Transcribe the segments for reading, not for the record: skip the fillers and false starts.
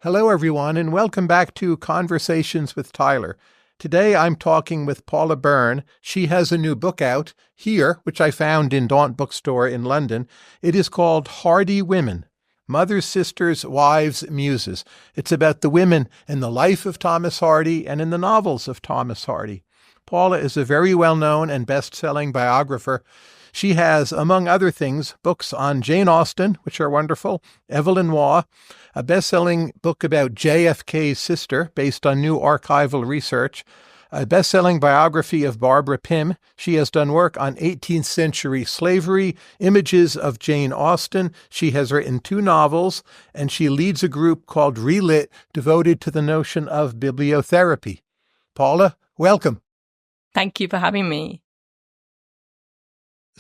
Hello, everyone, and welcome back to Conversations with Tyler. Today, I'm talking with Paula Byrne. She has a new book out here, which I found in Daunt Bookstore in London. It is called Hardy Women, Mothers, Sisters, Wives, Muses. It's about the women in the life of Thomas Hardy and in the novels of Thomas Hardy. Paula is a very well-known and best-selling biographer. She has, among other things, books on Jane Austen, which are wonderful, Evelyn Waugh, a best-selling book about JFK's sister based on new archival research, a best-selling biography of Barbara Pym. She has done work on 18th century slavery, images of Jane Austen. She has written 2 novels, and she leads a group called Relit, devoted to the notion of bibliotherapy. Paula, welcome. Thank you for having me.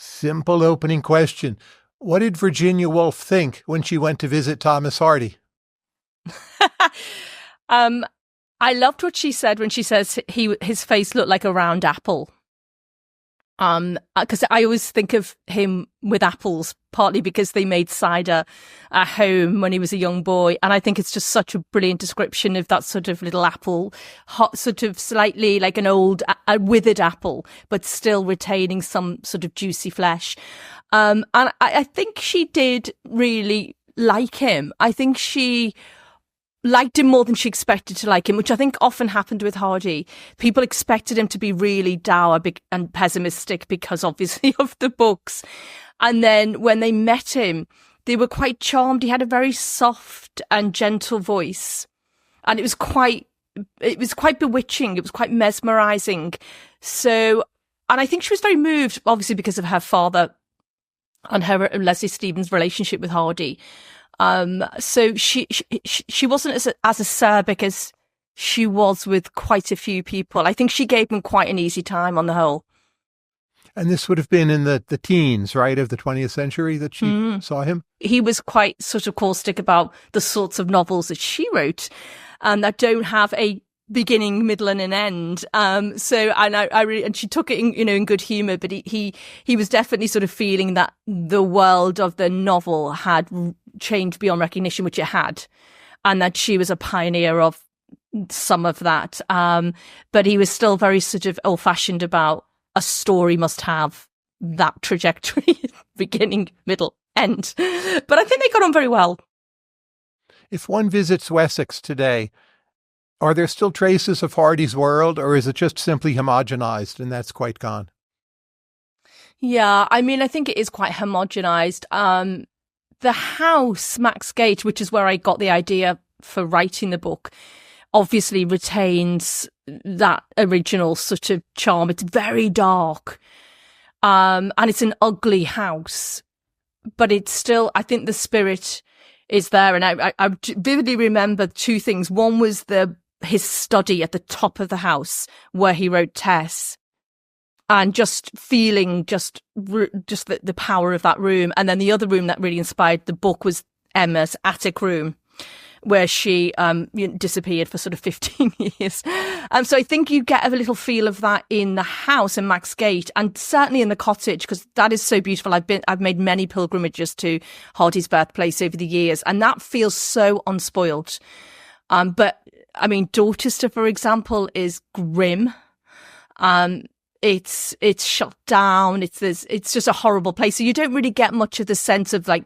Simple opening question. What did Virginia Woolf think when she went to visit Thomas Hardy? I loved what she said when she says his face looked like a round apple. Because I always think of him with apples, partly because they made cider at home when he was a young boy. And I think it's just such a brilliant description of that sort of little apple, hot, sort of slightly like an old, a withered apple, but still retaining some sort of juicy flesh. And I think she did really like him. I think she liked him more than she expected to like him, which I think often happened with Hardy. People expected him to be really dour and pessimistic because obviously of the books. And then when they met him, they were quite charmed. He had a very soft and gentle voice. And it was quite bewitching. It was quite mesmerizing. So, and I think she was very moved, obviously because of her father and her Leslie Stephen's relationship with Hardy. So she wasn't as acerbic as she was with quite a few people. I think she gave him quite an easy time on the whole. And this would have been in the teens, right, of the 20th century that she saw him? He was quite sort of caustic about the sorts of novels that she wrote that don't have a beginning, middle, and an end. So, and I really, and she took it in good humor, but he was definitely sort of feeling that the world of the novel had changed beyond recognition, which it had, and that she was a pioneer of some of that. But he was still very sort of old fashioned about a story must have that trajectory, beginning, middle, end. But I think they got on very well. If one visits Wessex today, are there still traces of Hardy's world, or is it just simply homogenized and that's quite gone? Yeah, I mean, I think it is quite homogenized. The house, Max Gate, which is where I got the idea for writing the book, obviously retains that original sort of charm. It's very dark, and it's an ugly house, but it's still, I think the spirit is there. And I vividly remember 2 things. One was his study at the top of the house where he wrote Tess, and just feeling just the power of that room. And then the other room that really inspired the book was Emma's attic room, where she disappeared for sort of 15 years. So I think you get a little feel of that in the house in Max Gate, and certainly in the cottage, because that is so beautiful. I've made many pilgrimages to Hardy's birthplace over the years, and that feels so unspoilt. But I mean, Dorchester, for example, is grim. It's shut down. It's just a horrible place. So you don't really get much of the sense of like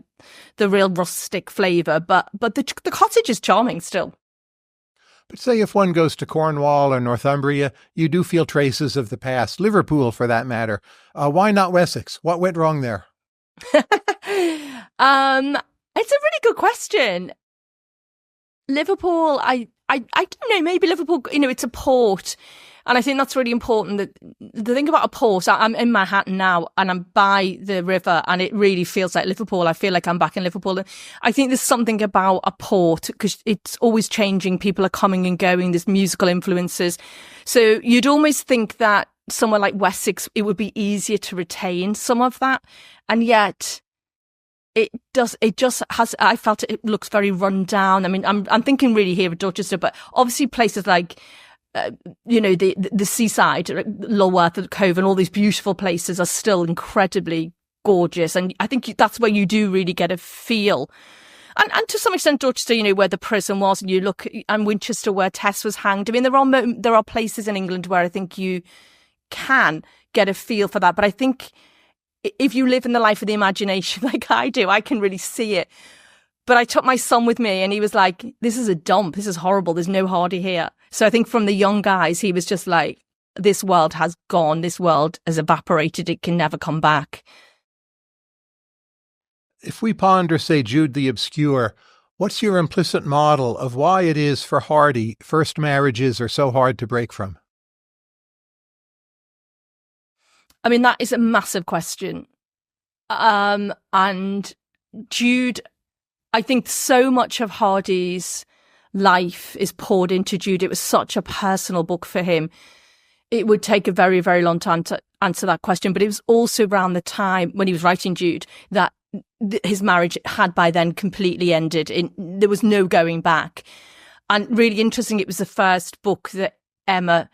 the real rustic flavour. But the cottage is charming still. But say if one goes to Cornwall or Northumbria, you do feel traces of the past. Liverpool, for that matter. Why not Wessex? What went wrong there? It's a really good question. Liverpool, I don't know, maybe Liverpool, it's a port. And I think that's really important. That the thing about a port, I'm in Manhattan now and I'm by the river, and it really feels like Liverpool. I feel like I'm back in Liverpool. And I think there's something about a port because it's always changing. People are coming and going. There's musical influences. So you'd almost think that somewhere like Wessex, it would be easier to retain some of that. And yet it just has, I felt it looks very run down. I mean, I'm thinking really here of Dorchester, but obviously places like, the seaside, Lulworth, Cove, and all these beautiful places are still incredibly gorgeous. And I think that's where you do really get a feel And to some extent, Dorchester, where the prison was, and you look, and Winchester, where Tess was hanged. I mean, there are places in England where I think you can get a feel for that. But I think if you live in the life of the imagination like I do, I can really see it. But I took my son with me and he was like, this is a dump. This is horrible. There's no Hardy here. So I think from the young guys, he was just like, this world has gone. This world has evaporated. It can never come back. If we ponder, say, Jude the Obscure, what's your implicit model of why it is for Hardy first marriages are so hard to break from? I mean, that is a massive question. And Jude, I think so much of Hardy's life is poured into Jude. It was such a personal book for him. It would take a very, very long time to answer that question. But it was also around the time when he was writing Jude that his marriage had by then completely ended. There was no going back. And really interesting, it was the first book that Emma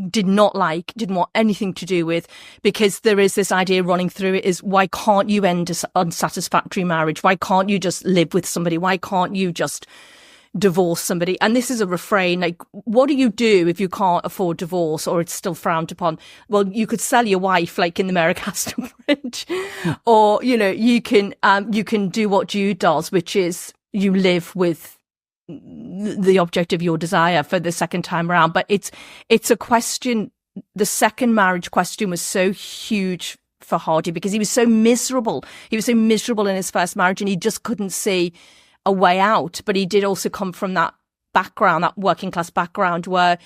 didn't want anything to do with, because there is this idea running through it is, why can't you end an unsatisfactory marriage? Why can't you just live with somebody? Why can't you just divorce somebody? And this is a refrain, like, what do you do if you can't afford divorce or it's still frowned upon? Well, you could sell your wife, like in the Merricaster Bridge, or, you can do what Jude does, which is you live with the object of your desire for the second time around. But it's a question. The second marriage question was so huge for Hardy because he was so miserable. He was so miserable in his first marriage and he just couldn't see a way out. But he did also come from that background, that working class background, where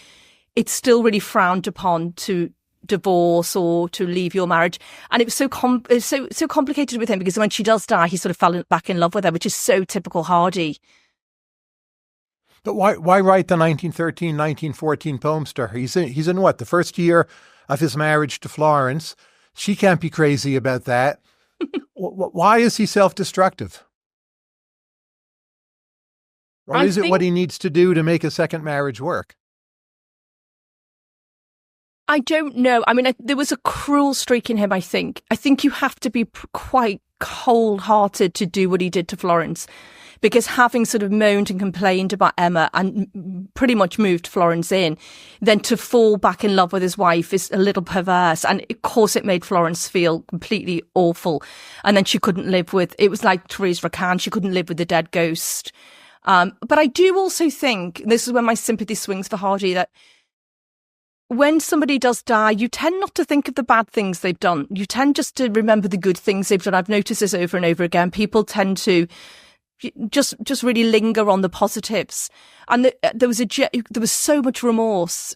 it's still really frowned upon to divorce or to leave your marriage. And it was so complicated with him because when she does die, he sort of fell back in love with her, which is so typical Hardy. But why write the 1913, 1914 poems to her? He's in what, the first year of his marriage to Florence? She can't be crazy about that. Why is he self-destructive? Or is it what he needs to do to make a second marriage work? I don't know. I mean, there was a cruel streak in him, I think. I think you have to be quite cold-hearted to do what he did to Florence. Because having sort of moaned and complained about Emma and pretty much moved Florence in, then to fall back in love with his wife is a little perverse. And of course it made Florence feel completely awful. And then she couldn't live with, it was like Therese Racan, she couldn't live with the dead ghost. But I do also think, this is where my sympathy swings for Hardy, that when somebody does die, you tend not to think of the bad things they've done. You tend just to remember the good things they've done. I've noticed this over and over again. People tend to just really linger on the positives. And there was so much remorse.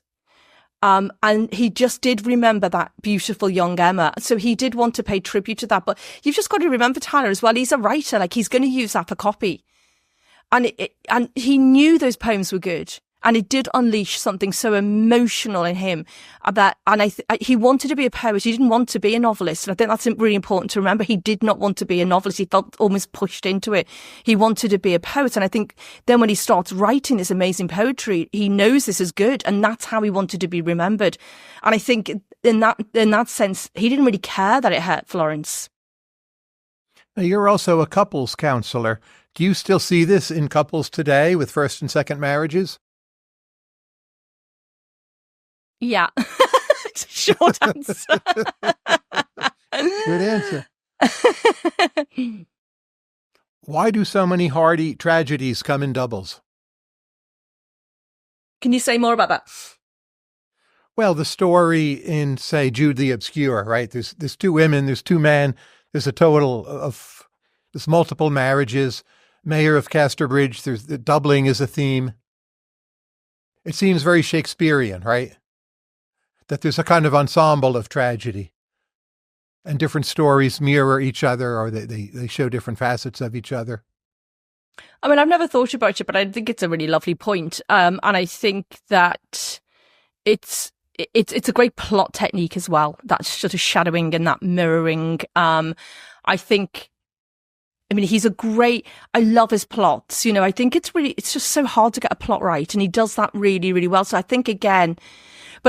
And he just did remember that beautiful young Emma. So he did want to pay tribute to that. But you've just got to remember, Tyler, as well, he's a writer. Like, he's going to use that for copy. And he knew those poems were good. And it did unleash something so emotional in him he wanted to be a poet. He didn't want to be a novelist. And I think that's really important to remember. He did not want to be a novelist. He felt almost pushed into it. He wanted to be a poet. And I think then when he starts writing this amazing poetry, he knows this is good. And that's how he wanted to be remembered. And I think in that sense, he didn't really care that it hurt Florence. Now, you're also a couples counselor. Do you still see this in couples today with first and second marriages? Yeah. Short answer. Good answer. Why do so many Hardy tragedies come in doubles? Can you say more about that? Well, the story in, say, Jude the Obscure, right? There's two women, there's two men, there's a total of, there's multiple marriages. Mayor of Casterbridge, the doubling is a theme. It seems very Shakespearean, right? That there's a kind of ensemble of tragedy and different stories mirror each other, or they show different facets of each other. I mean, I've never thought about it, but I think it's a really lovely point. And I think that it's a great plot technique as well. That sort of shadowing and that mirroring. I love his plots. I think it's just so hard to get a plot right. And he does that really, really well. So I think again,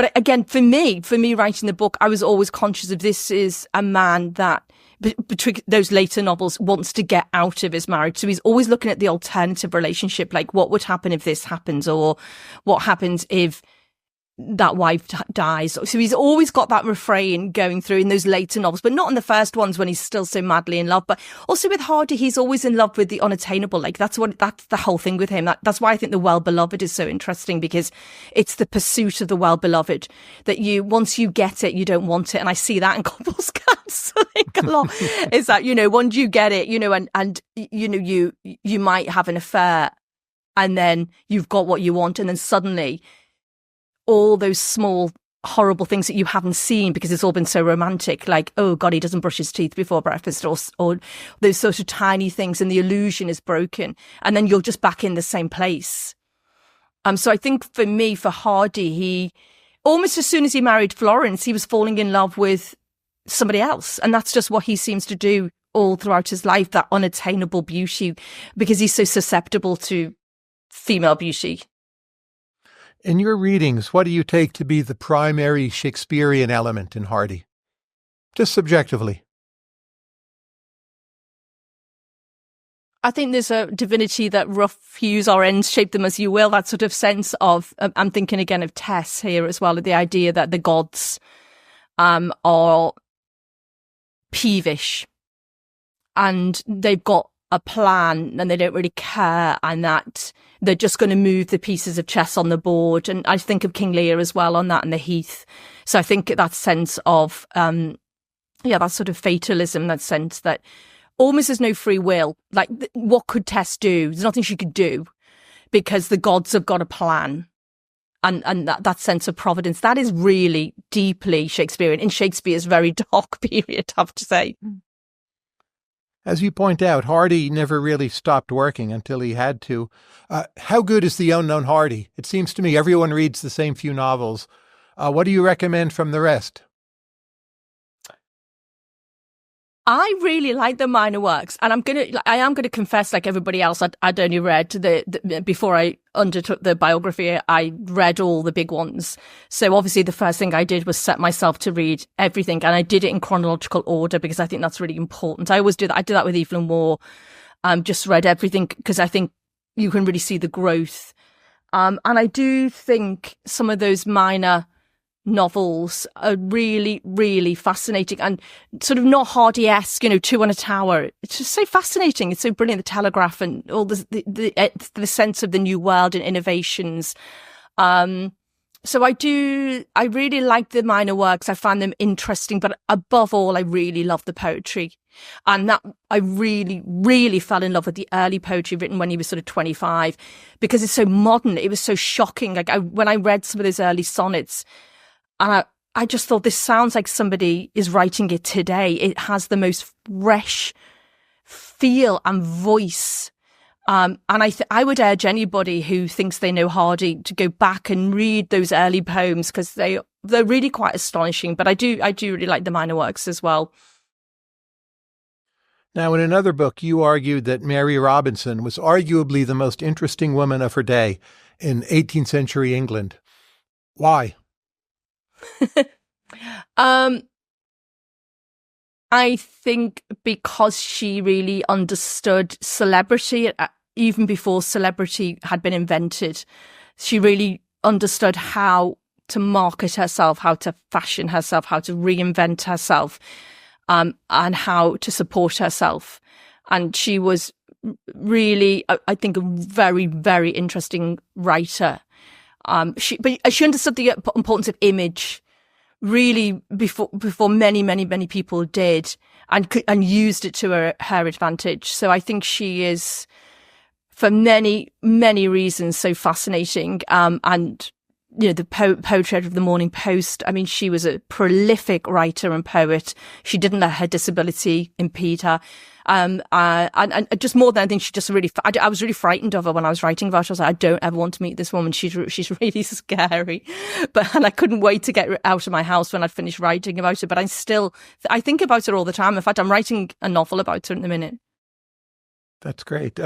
But again, for me writing the book, I was always conscious of this is a man that, between those later novels, wants to get out of his marriage. So he's always looking at the alternative relationship, like what would happen if this happens, or what happens if that wife dies. So he's always got that refrain going through in those later novels, but not in the first ones when he's still so madly in love. But also with Hardy, he's always in love with the unattainable. Like that's the whole thing with him. That's why I think the well-beloved is so interesting, because it's the pursuit of the well-beloved that once you get it, you don't want it. And I see that in couples counselling a lot. Is that, once you get it, and you might have an affair and then you've got what you want, and then suddenly all those small horrible things that you haven't seen because it's all been so romantic, like, oh God, he doesn't brush his teeth before breakfast, or those sort of tiny things, and the illusion is broken, and then you're just back in the same place. So I think for me, for Hardy, he almost as soon as he married Florence, he was falling in love with somebody else, and that's just what he seems to do all throughout his life, that unattainable beauty, because he's so susceptible to female beauty. In your readings, what do you take to be the primary Shakespearean element in Hardy? Just subjectively. I think there's a divinity that rough hews or ends, shape them as you will, that sort of sense of, I'm thinking again of Tess here as well, the idea that the gods are peevish and they've got a plan and they don't really care, and that they're just going to move the pieces of chess on the board. And I think of King Lear as well on that, and the Heath. So I think that sense of, that sort of fatalism, that sense that almost there's no free will. Like, what could Tess do? There's nothing she could do because the gods have got a plan. And that sense of providence, that is really deeply Shakespearean, in Shakespeare's very dark period, I have to say. As you point out, Hardy never really stopped working until he had to. How good is The Unknown Hardy? It seems to me everyone reads the same few novels. What do you recommend from the rest? I really like the minor works, and I am gonna confess, like everybody else, I'd only read before I undertook the biography, I read all the big ones. So obviously the first thing I did was set myself to read everything, and I did it in chronological order because I think that's really important. I always do that. I did that with Evelyn Waugh. Just read everything because I think you can really see the growth. And I do think some of those minor novels are really, really fascinating and sort of not Hardy-esque, Two on a Tower. It's just so fascinating. It's so brilliant. The Telegraph and all the sense of the new world and innovations. So I really like the minor works. I find them interesting, but above all, I really love the poetry. And that I really, really fell in love with the early poetry written when he was sort of 25, because it's so modern. It was so shocking. Like when I read some of those early sonnets, and I just thought, this sounds like somebody is writing it today. It has the most fresh feel and voice. And I would urge anybody who thinks they know Hardy to go back and read those early poems, because they're really quite astonishing. But I do really like the minor works as well. Now, in another book, you argued that Mary Robinson was arguably the most interesting woman of her day in 18th century England. Why? I think because she really understood celebrity, even before celebrity had been invented. She really understood how to market herself, how to fashion herself, how to reinvent herself, and how to support herself. And she was really, I think, a very, very interesting writer. She understood the importance of image really before many people did, and used it to her advantage. So I think she is, for many reasons, so fascinating. And the poetry of the Morning Post. I mean, she was a prolific writer and poet. She didn't let her disability impede her. And just more than anything, she just really, I was really frightened of her when I was writing about her. I was like, I don't ever want to meet this woman. She's really scary. And I couldn't wait to get out of my house when I'd finished writing about her. But I think about her all the time. In fact, I'm writing a novel about her in a minute. That's great.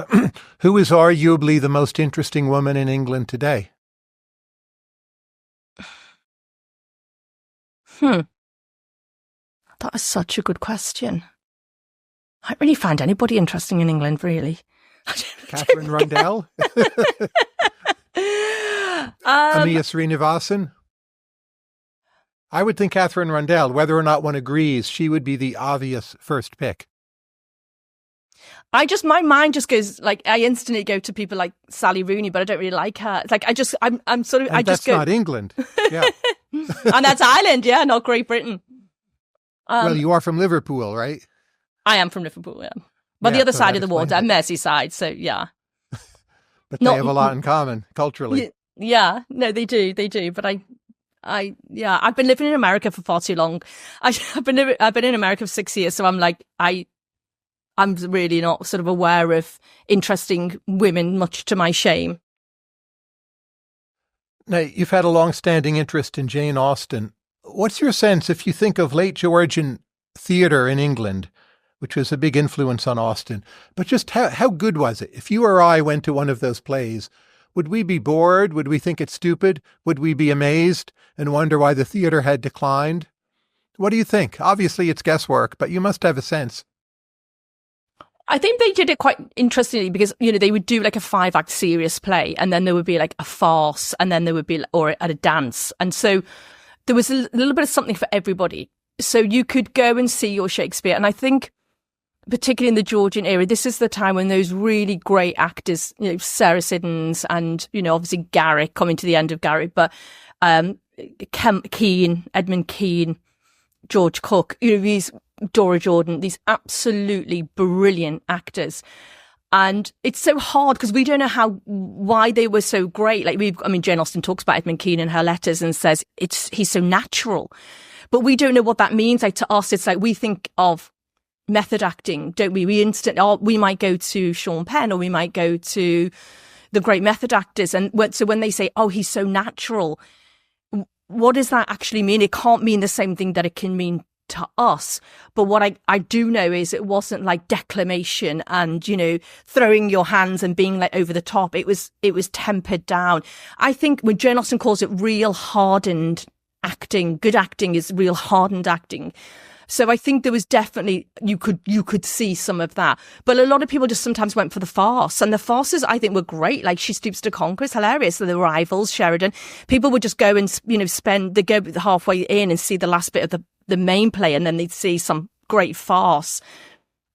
Who is arguably the most interesting woman in England today? That is such a good question. I don't really find anybody interesting in England, really. Catherine Rundell? Amia Srinivasan? I would think Catherine Rundell, whether or not one agrees, she would be the obvious first pick. My mind just goes, like, I instantly go to people like Sally Rooney, but I don't really like her. It's like, I'm sort of, and I just go. That's not England. Yeah. And that's Ireland, yeah, not Great Britain. Well, you are from Liverpool, right? I am from Liverpool, yeah. But the other side of the water, I'm Merseyside, so yeah. But they have a lot in common culturally. Yeah, no, they do. But I've been living in America for far too long. I've been in America for 6 years, so I'm like, I'm really not sort of aware of interesting women, much to my shame. Now, you've had a long-standing interest in Jane Austen. What's your sense if you think of late Georgian theatre in England, which was a big influence on Austen, but just how good was it? If you or I went to one of those plays, would we be bored? Would we think it's stupid? Would we be amazed and wonder why the theatre had declined? What do you think? Obviously, it's guesswork, but you must have a sense. I think they did it quite interestingly because, they would do like a 5-act serious play and then there would be like a farce and then there would be, or at a dance. And so there was a little bit of something for everybody. So you could go and see your Shakespeare. And I think particularly in the Georgian era, this is the time when those really great actors, Sarah Siddons and, obviously Garrick, coming to the end of Garrick, but Keane, Edmund Keane, George Cook, these Dora Jordan, these absolutely brilliant actors. And it's so hard because we don't know why they were so great. Like Jane Austen talks about Edmund Keane in her letters and says he's so natural, but we don't know what that means. Like to us, it's like we think of method acting, don't we? We might go to Sean Penn or we might go to the great method actors. And so when they say, oh, he's so natural, what does that actually mean? It can't mean the same thing that it can mean to us. But what I do know is it wasn't like declamation and, throwing your hands and being like over the top. It was tempered down. I think when Jane Austen calls it real hardened acting, good acting is real hardened acting. So I think there was definitely, you could see some of that. But a lot of people just sometimes went for the farce. And the farces, I think, were great. Like She Stoops to Conquer is hilarious. So the Rivals, Sheridan. People would just go and, they'd go halfway in and see the last bit of the main play and then they'd see some great farce.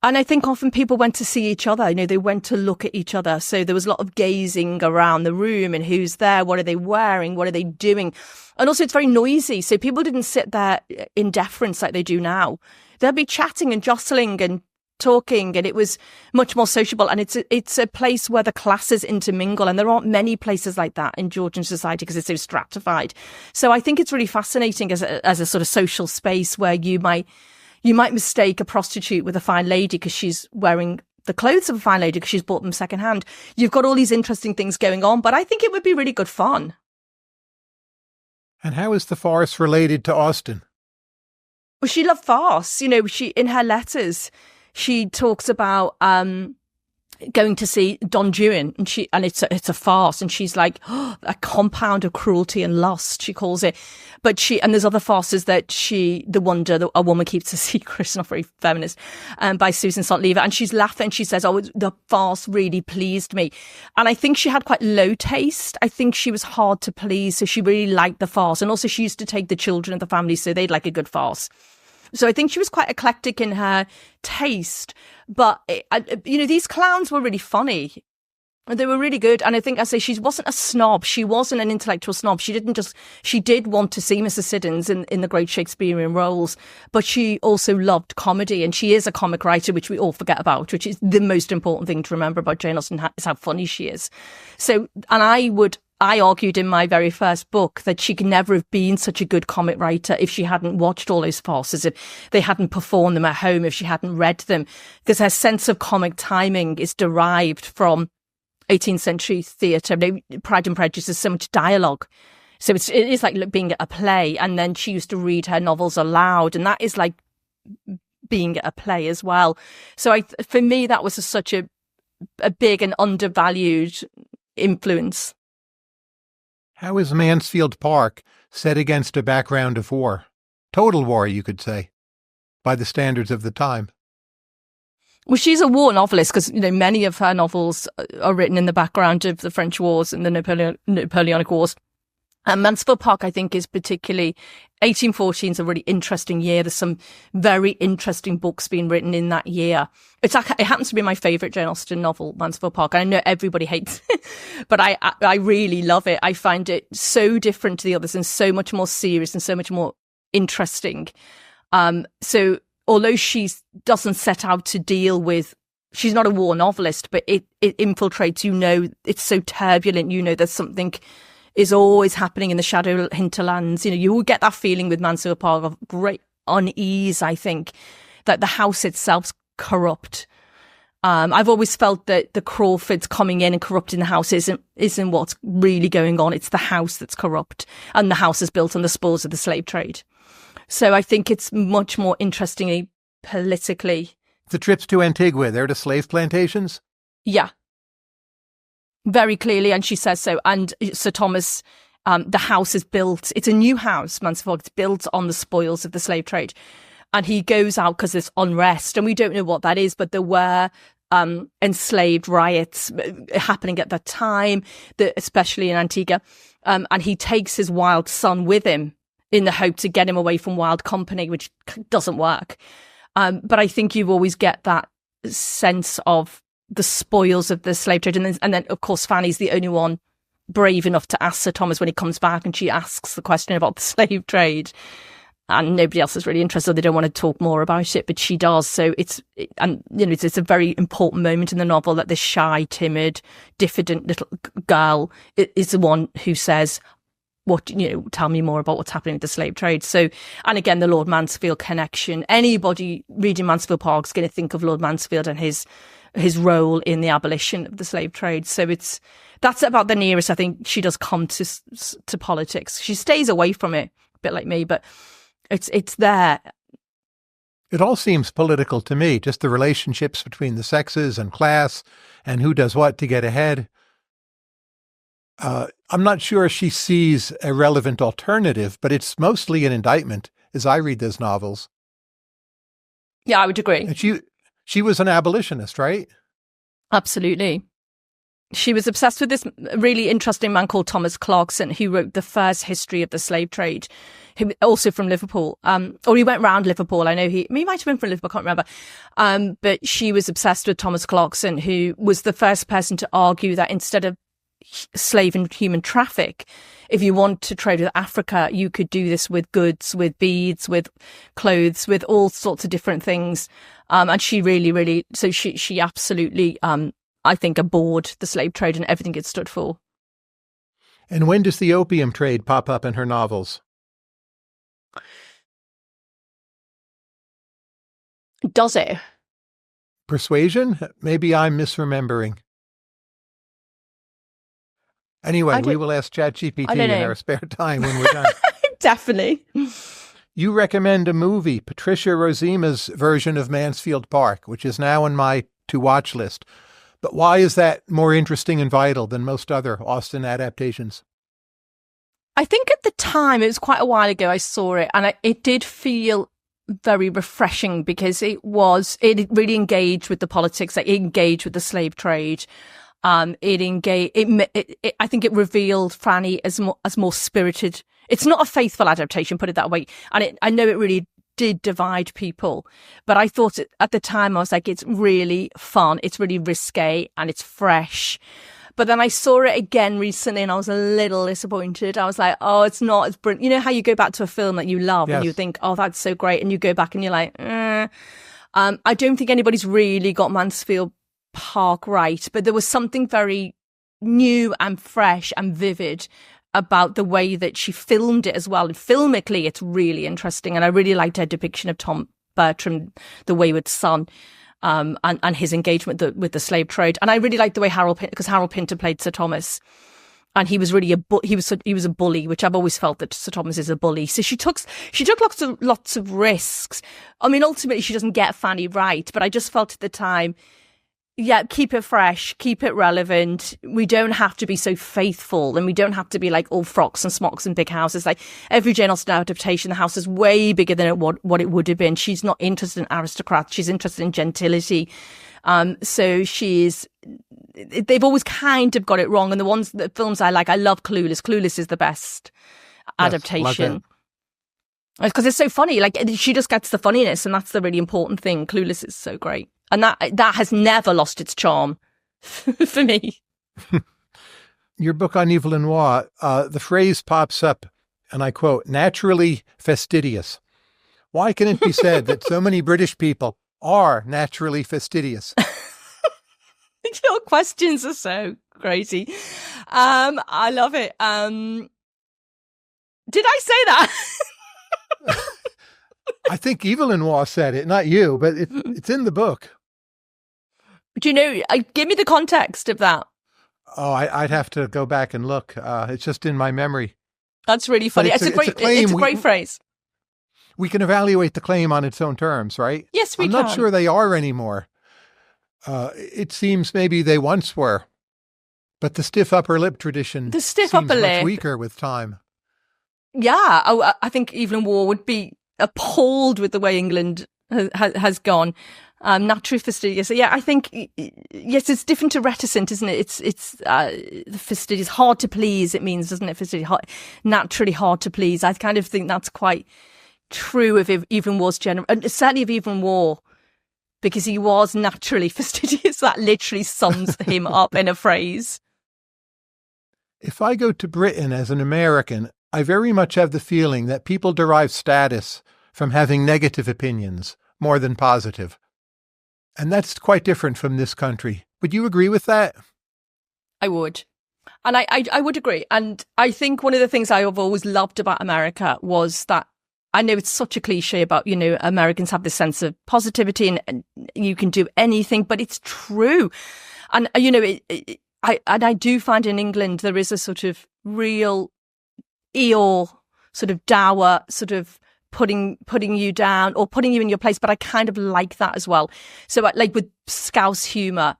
And I think often people went to see each other. They went to look at each other. So there was a lot of gazing around the room and who's there, what are they wearing, what are they doing? And also it's very noisy. So people didn't sit there in deference like they do now. They'll be chatting and jostling and talking, and it was much more sociable. And it's a place where the classes intermingle, and there aren't many places like that in Georgian society because it's so stratified. So I think it's really fascinating as a sort of social space where you might mistake a prostitute with a fine lady because she's wearing the clothes of a fine lady because she's bought them secondhand. You've got all these interesting things going on, but I think it would be really good fun. And how is the farce related to Austen? Well, she loved farce. She in her letters, she talks about going to see Don Juan, and it's a farce, and she's like, oh, a compound of cruelty and lust, she calls it. But and there's other farces that The Wonder That a Woman Keeps a Secret, not very feminist, by Susan Sontlever, and she's laughing. She says, oh, the farce really pleased me. And I think she had quite low taste. I think she was hard to please, so she really liked the farce. And also she used to take the children of the family, so they'd like a good farce. So I think she was quite eclectic in her taste. But, these clowns were really funny. They were really good. And I think, she wasn't a snob. She wasn't an intellectual snob. She did want to see Mrs. Siddons in the great Shakespearean roles. But she also loved comedy. And she is a comic writer, which we all forget about, which is the most important thing to remember about Jane Austen, is how funny she is. So, and I argued in my very first book that she could never have been such a good comic writer if she hadn't watched all those farces, if they hadn't performed them at home, if she hadn't read them, because her sense of comic timing is derived from 18th century theatre. Pride and Prejudice is so much dialogue. So it is like being at a play. And then she used to read her novels aloud, and that is like being at a play as well. So for me, that was such a big and undervalued influence. How is Mansfield Park set against a background of war? Total war, you could say, by the standards of the time. Well, she's a war novelist because, many of her novels are written in the background of the French Wars and the Napoleonic Wars. And Mansfield Park, I think, is particularly 1814 is a really interesting year. There's some very interesting books being written in that year. It happens to be my favourite Jane Austen novel, Mansfield Park. I know everybody hates it, but I really love it. I find it so different to the others and so much more serious and so much more interesting. So although she doesn't set out to deal with, she's not a war novelist, but it infiltrates, it's so turbulent, there's something is always happening in the shadow hinterlands. You will get that feeling with Mansfield Park of great unease, I think, that the house itself's corrupt. I've always felt that the Crawfords coming in and corrupting the house isn't what's really going on. It's the house that's corrupt, and the house is built on the spoils of the slave trade. So I think it's much more interestingly politically. The trips to Antigua, they're to slave plantations? Yeah. Very clearly, and she says so. And Sir Thomas, the house is built. It's a new house, Mansfield. It's built on the spoils of the slave trade. And he goes out because there's unrest, and we don't know what that is, but there were enslaved riots happening at that time, especially in Antigua. And he takes his wild son with him in the hope to get him away from wild company, which doesn't work. But I think you always get that sense of the spoils of the slave trade. And then, of course, Fanny's the only one brave enough to ask Sir Thomas when he comes back, and she asks the question about the slave trade. And nobody else is really interested. They don't want to talk more about it, but she does. So it's a very important moment in the novel that this shy, timid, diffident little girl is the one who says, tell me more about what's happening with the slave trade. So, and again, the Lord Mansfield connection. Anybody reading Mansfield Park is going to think of Lord Mansfield and his role in the abolition of the slave trade. So that's about the nearest I think she does come to politics. She stays away from it, a bit like me, but it's there. It all seems political to me, just the relationships between the sexes and class and who does what to get ahead. I'm not sure she sees a relevant alternative, but it's mostly an indictment as I read those novels. Yeah, I would agree. And she was an abolitionist, right? Absolutely. She was obsessed with this really interesting man called Thomas Clarkson, who wrote the first history of the slave trade, who also from Liverpool. Or he went round Liverpool. I know he might have been from Liverpool, I can't remember. But she was obsessed with Thomas Clarkson, who was the first person to argue that instead of slave and human traffic, if you want to trade with Africa, you could do this with goods, with beads, with clothes, with all sorts of different things. And she really, so she absolutely, I think, abhorred the slave trade and everything it stood for. And when does the opium trade pop up in her novels? Does it? Persuasion? Maybe I'm misremembering. Anyway, we will ask ChatGPT in our spare time when we're done. Definitely. You recommend a movie, Patricia Rosima's version of Mansfield Park, which is now on my to-watch list. But why is that more interesting and vital than most other Austen adaptations? I think at the time, it was quite a while ago I saw it, and it did feel very refreshing because it really engaged with the politics, it engaged with the slave trade. I think it revealed Fanny as more spirited. It's not a faithful adaptation, put it that way. And I know it really did divide people, but I thought at the time, I was like, it's really fun. It's really risque and it's fresh. But then I saw it again recently and I was a little disappointed. I was like, oh, it's not as brilliant. You know how you go back to a film that you love and you think, oh, that's so great. And you go back and you're like, I don't think anybody's really got Mansfield Park right, but there was something very new and fresh and vivid about the way that she filmed it as well. And filmically, it's really interesting. And I really liked her depiction of Tom Bertram, the wayward son, and his engagement with the slave trade. And I really liked the way Harold Pinter played Sir Thomas. And he was really he was a bully, which I've always felt that Sir Thomas is a bully. So she took lots of risks. I mean, ultimately, she doesn't get Fanny right, but I just felt at the time, Yeah, keep it fresh, keep it relevant. We don't have to be so faithful, and we don't have to be like all frocks and smocks and big houses. Like every Jane Austen adaptation, the house is way bigger than what it would have been. She's not interested in aristocrats. She's interested in gentility. So they've always kind of got it wrong. And the films I like, I love Clueless. Clueless is the best adaptation. Because it's so funny. Like she just gets the funniness, and that's the really important thing. Clueless is so great. And that has never lost its charm for me. Your book on Evelyn Waugh, the phrase pops up, and I quote, naturally fastidious. Why can it be said that so many British people are naturally fastidious? Your questions are so crazy. I love it. Did I say that? I think Evelyn Waugh said it, not you, but it's in the book. Do you know, give me the context of that. Oh, I'd have to go back and look. It's just in my memory. That's really funny. It's a great phrase. We can evaluate the claim on its own terms, right? Yes, we can. I'm not sure they are anymore. It seems maybe they once were, but the stiff upper lip tradition seems much weaker with time. Yeah, I think Evelyn Waugh would be appalled with the way England has gone. Naturally fastidious. Yeah, I think, yes, it's different to reticent, isn't it? It's fastidious, hard to please, it means, doesn't it? Fastidious, naturally hard to please. I kind of think that's quite true of Evelyn Waugh's certainly of Evelyn Waugh, because he was naturally fastidious. That literally sums him up in a phrase. If I go to Britain as an American, I very much have the feeling that people derive status from having negative opinions more than positive. And that's quite different from this country. Would you agree with that? I would. And I would agree. And I think one of the things I have always loved about America was that, I know it's such a cliche about, Americans have this sense of positivity and you can do anything, but it's true. And, I do find in England there is a sort of real Eeyore, sort of dour, sort of putting you down or putting you in your place, but I kind of like that as well. So like with Scouse humour,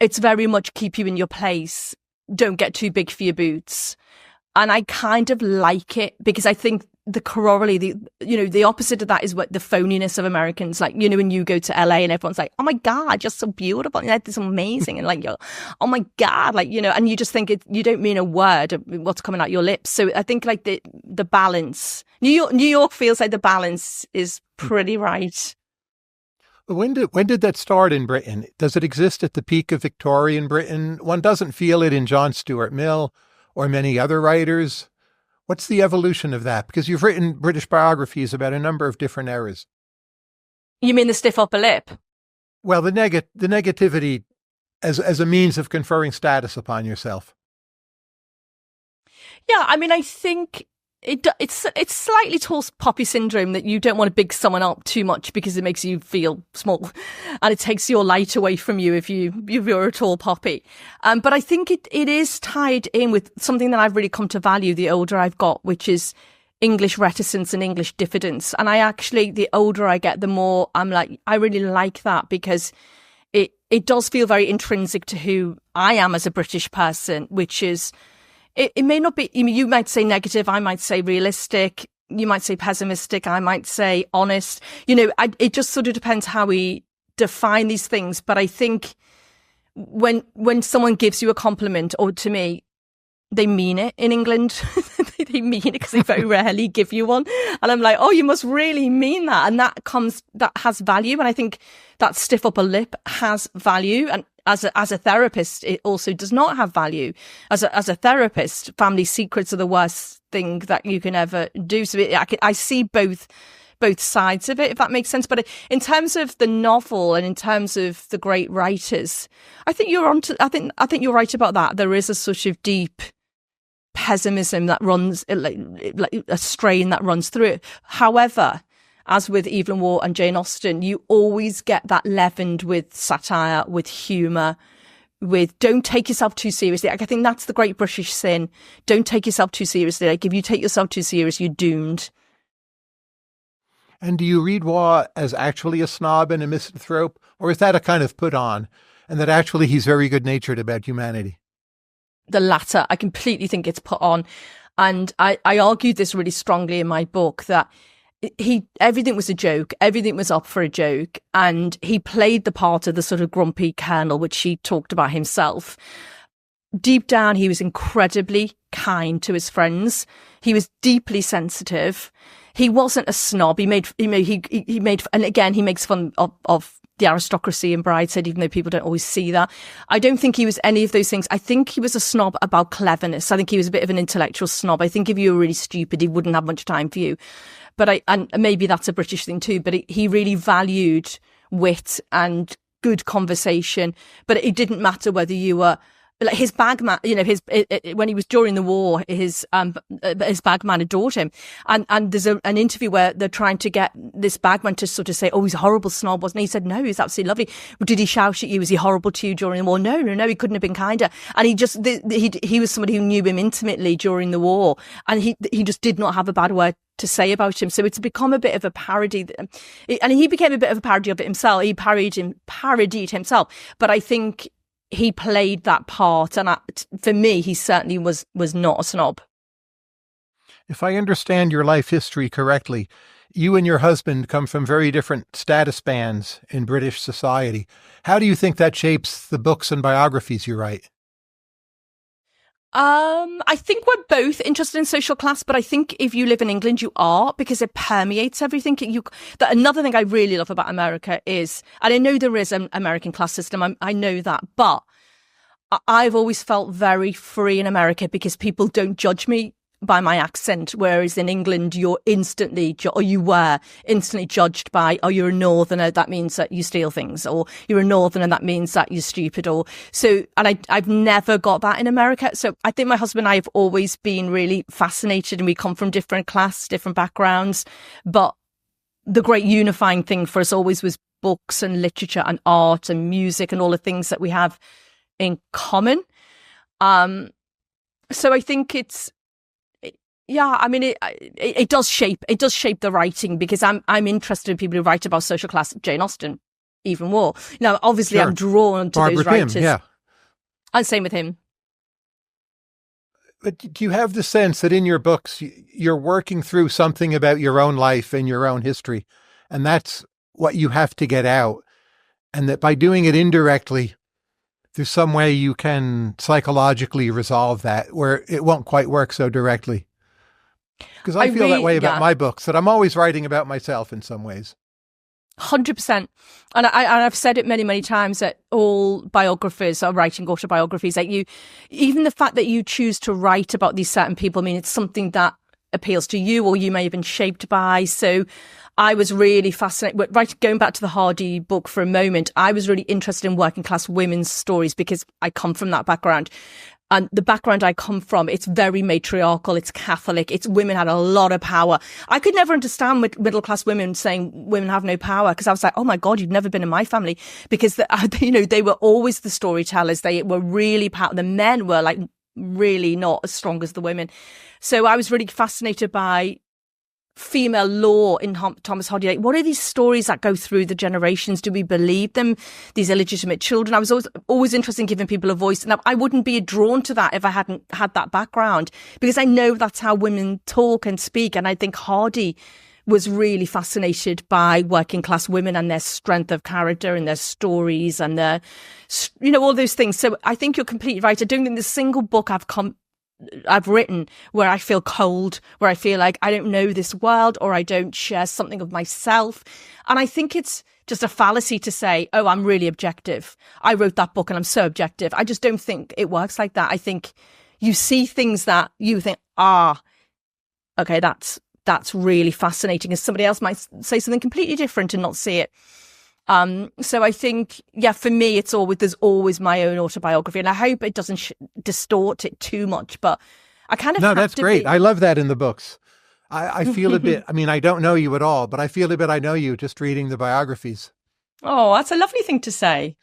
it's very much keep you in your place, don't get too big for your boots. And I kind of like it because I think the corollary, the opposite of that is what the phoniness of Americans, like, when you go to LA and everyone's like, oh my God, you're so beautiful. It's amazing. And like, oh my God, like, and you just think you don't mean a word of what's coming out your lips. So I think like the balance, New York feels like the balance is pretty right. When did that start in Britain? Does it exist at the peak of Victorian Britain? One doesn't feel it in John Stuart Mill or many other writers. What's the evolution of that? Because you've written British biographies about a number of different eras. You mean the stiff upper lip? Well, the negativity as a means of conferring status upon yourself. Yeah, I mean, I think it's slightly tall poppy syndrome, that you don't want to big someone up too much because it makes you feel small and it takes your light away from you if you're a tall poppy. But I think it is tied in with something that I've really come to value the older I've got, which is English reticence and English diffidence. And the older I get, the more I'm like, I really like that, because it does feel very intrinsic to who I am as a British person, which is, it may not be, you might say negative, I might say realistic, you might say pessimistic, I might say honest. It just sort of depends how we define these things. But I think when someone gives you a compliment, or to me, they mean it in England. They mean it, because they very rarely give you one. And I'm like, oh, you must really mean that. And that has value. And I think that stiff upper lip has value. And as a therapist, it also does not have value. As a therapist, family secrets are the worst thing that you can ever do. So I see both sides of it, if that makes sense. But in terms of the novel and in terms of the great writers, I think I think you're right about that. There is a sort of deep pessimism that runs, like a strain that runs through it. However, as with Evelyn Waugh and Jane Austen, you always get that leavened with satire, with humour, with don't take yourself too seriously. Like, I think that's the great British sin. Don't take yourself too seriously. Like, if you take yourself too serious, you're doomed. And do you read Waugh as actually a snob and a misanthrope, or is that a kind of put on? and that actually he's very good-natured about humanity? The latter. I completely think it's put on. And I argued this really strongly in my book, that everything was a joke, everything was up for a joke, and he played the part of the sort of grumpy colonel, which he talked about himself. Deep down, he was incredibly kind to his friends. He was deeply sensitive. He wasn't a snob. He made, and again, he makes fun of the aristocracy in Brideshead, even though people don't always see that. I don't think he was any of those things. I think he was a snob about cleverness. I think he was a bit of an intellectual snob. I think if you were really stupid, he wouldn't have much time for you. And maybe that's a British thing too, but he really valued wit and good conversation. But it didn't matter whether you were, like, his bagman, when he was during the war, his bagman adored him. And there's an interview where they're trying to get this bagman to sort of say, oh, he's a horrible snob, wasn't he? He said, no, he's absolutely lovely. Well, did he shout at you? Was he horrible to you during the war? No, he couldn't have been kinder. And he was somebody who knew him intimately during the war. And he just did not have a bad word to say about him. So it's become a bit of a parody. And he became a bit of a parody of it himself. He parodied himself. But I think he played that part, and for me, he certainly was not a snob. If I understand your life history correctly, you and your husband come from very different status bands in British society. How do you think that shapes the books and biographies you write? I think we're both interested in social class, but I think if you live in England, you are, because it permeates everything. Another thing I really love about America is, and I know there is an American class system, I know that, but I've always felt very free in America because people don't judge me by my accent, whereas in England, you were instantly judged by, oh, you're a northerner, that means that you steal things, or you're a northerner, that means that you're stupid, and I've never got that in America. So I think my husband and I have always been really fascinated, and we come from different backgrounds, but the great unifying thing for us always was books and literature and art and music and all the things that we have in common. So I think it's, yeah, I mean, it does shape the writing, because I'm interested in people who write about social class. Jane Austen, Evelyn Waugh. Now, obviously, sure. I'm drawn to Barbara those writers. Pym, yeah. And same with him. But do you have the sense that in your books, you're working through something about your own life and your own history, and that's what you have to get out, and that by doing it indirectly, there's some way you can psychologically resolve that, where it won't quite work so directly? Because I feel that way about my books, that I'm always writing about myself in some ways. 100%. And I've said it many, many times that all biographers are writing autobiographies. Like even the fact that you choose to write about these certain people, I mean, it's something that appeals to you, or you may have been shaped by. So I was really fascinated. Going back to the Hardy book for a moment, I was really interested in working class women's stories because I come from that background. And the background I come from, it's very matriarchal, it's Catholic, it's women had a lot of power. I could never understand middle-class women saying women have no power, because I was like, oh my God, you've never been in my family. Because, they were always the storytellers. They were really the men were like really not as strong as the women. So I was really fascinated by female law in Thomas Hardy. Like, what are these stories that go through the generations? Do we believe them? These illegitimate children. I was always interested in giving people a voice. And I wouldn't be drawn to that if I hadn't had that background, because I know that's how women talk and speak. And I think Hardy was really fascinated by working class women and their strength of character and their stories and their, all those things. So I think you're completely right. I don't think there's a single book I've written where I feel cold, where I feel like I don't know this world, or I don't share something of myself. And I think it's just a fallacy to say, oh, I'm really objective. I wrote that book and I'm so objective. I just don't think it works like that. I think you see things that you think, okay, that's really fascinating. And somebody else might say something completely different and not see it. So I think, for me, there's always my own autobiography, and I hope it doesn't distort it too much, but I kind of No, that's great. I love that in the books. I feel a bit, I don't know you at all, but I feel a bit I know you just reading the biographies. Oh, that's a lovely thing to say.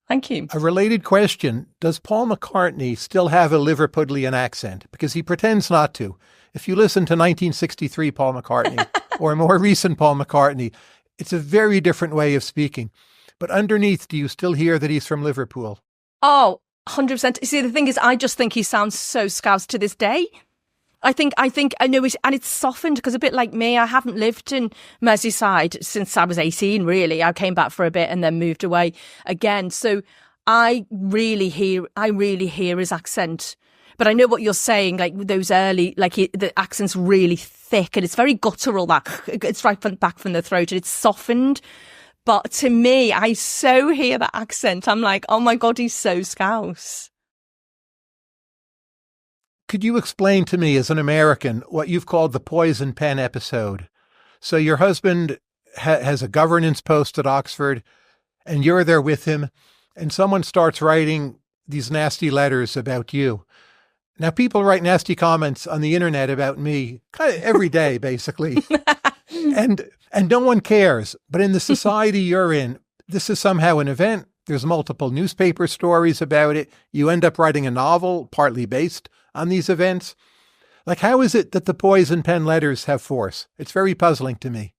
Thank you. A related question. Does Paul McCartney still have a Liverpudlian accent? Because he pretends not to. If you listen to 1963 Paul McCartney or more recent Paul McCartney, it's a very different way of speaking. But underneath, do you still hear that he's from Liverpool? Oh, 100%. See, the thing is, I just think he sounds so Scouse to this day. I think I know it, and it's softened because a bit like me, I haven't lived in Merseyside since I was 18, really. I came back for a bit and then moved away again. So I really hear his accent. But I know what you're saying, like those early, like the accent's really thick and it's very guttural, that it's right back from the throat and it's softened. But to me, I so hear that accent. I'm like, oh my God, he's so Scouse. Could you explain to me, as an American, what you've called the poison pen episode? So your husband has a governance post at Oxford and you're there with him and someone starts writing these nasty letters about you. Now, people write nasty comments on the internet about me kind of every day, basically, and no one cares. But in the society you're in, this is somehow an event. There's multiple newspaper stories about it. You end up writing a novel partly based on these events. Like, how is it that the poison pen letters have force? It's very puzzling to me.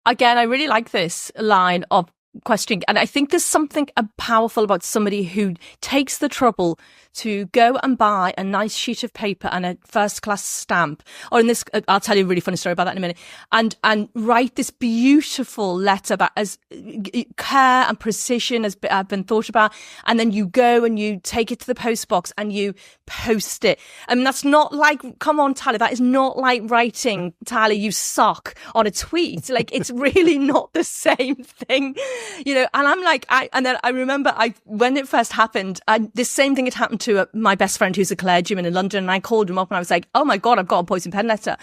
Again, I really like this line of questioning. And I think there's something powerful about somebody who takes the trouble to go and buy a nice sheet of paper and a first class stamp. Or in this, I'll tell you a really funny story about that in a minute. And write this beautiful letter that as care and precision has been thought about. And then you go and you take it to the post box and you post it. I mean, that's not like, come on, Tyler, that is not like writing, Tyler, you suck, on a tweet. Like, it's really not the same thing. You know, and I'm like, and then I remember when it first happened, this same thing had happened to my best friend who's a clergyman in London. And I called him up and I was like, oh my God, I've got a poison pen letter.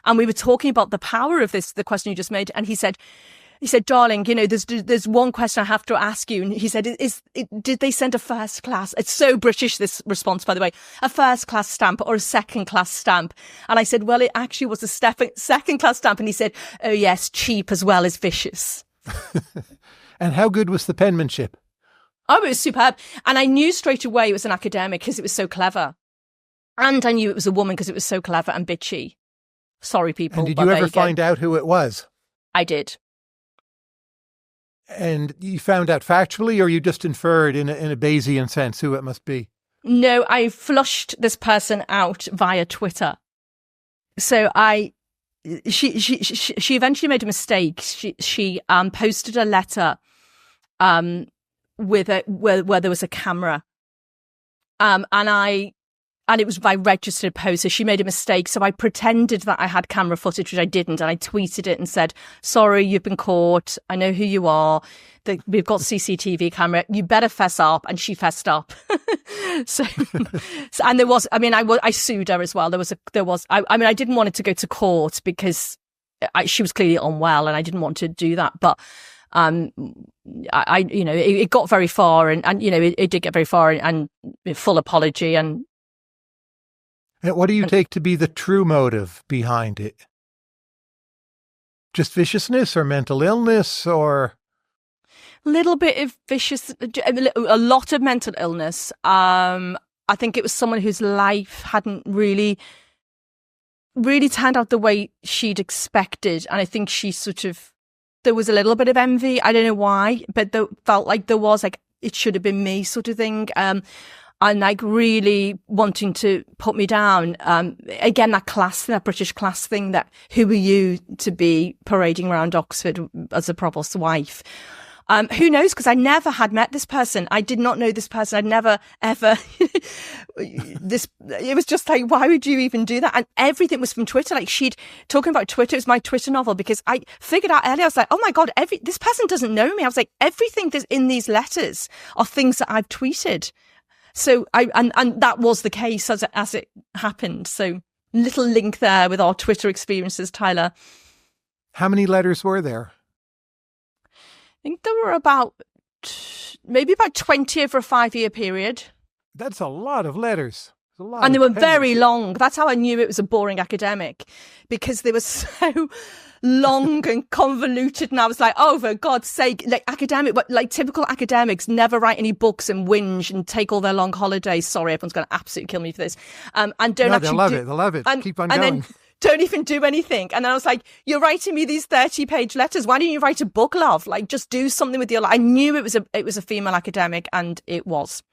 And we were talking about the power of this, the question you just made. And he said, darling, you know, there's one question I have to ask you. And he said, did they send a first class? It's so British, this response, by the way, a first class stamp or a second class stamp? And I said, well, it actually was a second class stamp. And he said, oh yes, cheap as well as vicious. And how good was the penmanship? Oh, it was superb. And I knew straight away it was an academic because it was so clever. And I knew it was a woman because it was so clever and bitchy. Sorry, people. And did you ever find out who it was? I did. And you found out factually, or you just inferred in a Bayesian sense who it must be? No, I flushed this person out via Twitter. So she eventually made a mistake. She posted a letter where there was a camera, and it was by registered post. So she made a mistake. So I pretended that I had camera footage, which I didn't, and I tweeted it and said, "Sorry, you've been caught. I know who you are. We've got CCTV camera. You better fess up." And she fessed up. So and there was, I mean, I sued her as well. I didn't want it to go to court because she was clearly unwell, and I didn't want to do that. But it got very far, and you know, it did get very far, and full apology. And what do you take to be the true motive behind it? Just viciousness or mental illness, or a little bit of a lot of mental illness. I think it was someone whose life hadn't really turned out the way she'd expected, and I think there was a little bit of envy. I don't know why, but felt like there was, like, it should have been me sort of thing. And like really wanting to put me down. Again, that British class thing, that who are you to be parading around Oxford as a provost's wife? Who knows? Because I never had met this person. I did not know this person. I'd never, ever, it was just like, why would you even do that? And everything was from Twitter. Like, talking about Twitter, it was my Twitter novel, because I figured out earlier, I was like, oh my God, this person doesn't know me. I was like, everything that's in these letters are things that I've tweeted. So and that was the case as it happened. So little link there with our Twitter experiences, Tyler. How many letters were there? I think there were maybe about 20 over a 5-year period. That's a lot of letters. And they were very long. That's how I knew it was a boring academic, because they were so long and convoluted. And I was like, oh, for God's sake, like typical academics never write any books and whinge and take all their long holidays. Sorry, everyone's going to absolutely kill me for this. And don't actually they'll love it. They'll love it. Keep on going. And then don't even do anything. And then I was like, you're writing me these 30-page letters. Why don't you write a book, love? Like, just do something with your life. I knew it was a female academic, and it was.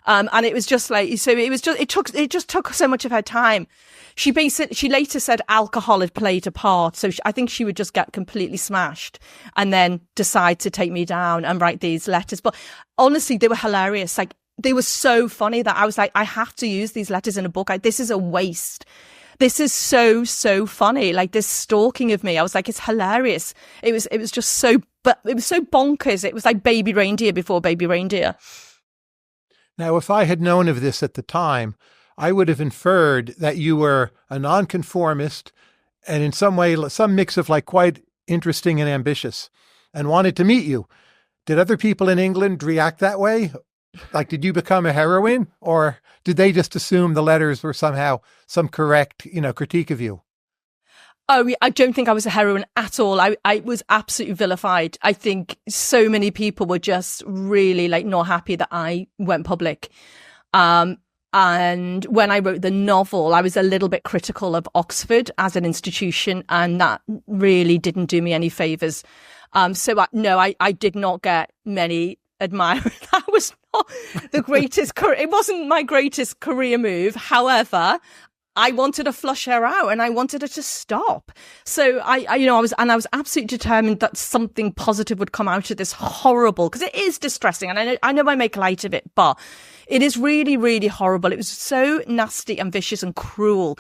And it was just like, so it just took so much of her time. She later said alcohol had played a part. So I think she would just get completely smashed and then decide to take me down and write these letters. But honestly, they were hilarious. Like, they were so funny that I was like, I have to use these letters in a book. This is a waste. This is so funny. Like, this stalking of me. I was like, it's hilarious. It was just so, but it was so bonkers. It was like Baby Reindeer before Baby Reindeer. Now, if I had known of this at the time, I would have inferred that you were a nonconformist and in some way, some mix of like quite interesting and ambitious, and wanted to meet you. Did other people in England react that way? Like, did you become a heroine, or did they just assume the letters were somehow some correct, critique of you? Oh, I don't think I was a heroine at all. I was absolutely vilified. I think so many people were just really like not happy that I went public. And when I wrote the novel, I was a little bit critical of Oxford as an institution, and that really didn't do me any favours. I did not get many admirers. That was not the greatest. It wasn't my greatest career move. However, I wanted to flush her out, and I wanted her to stop. So I was absolutely determined that something positive would come out of this horrible, because it is distressing. And I know I make light of it, but it is really, really horrible. It was so nasty and vicious and cruel.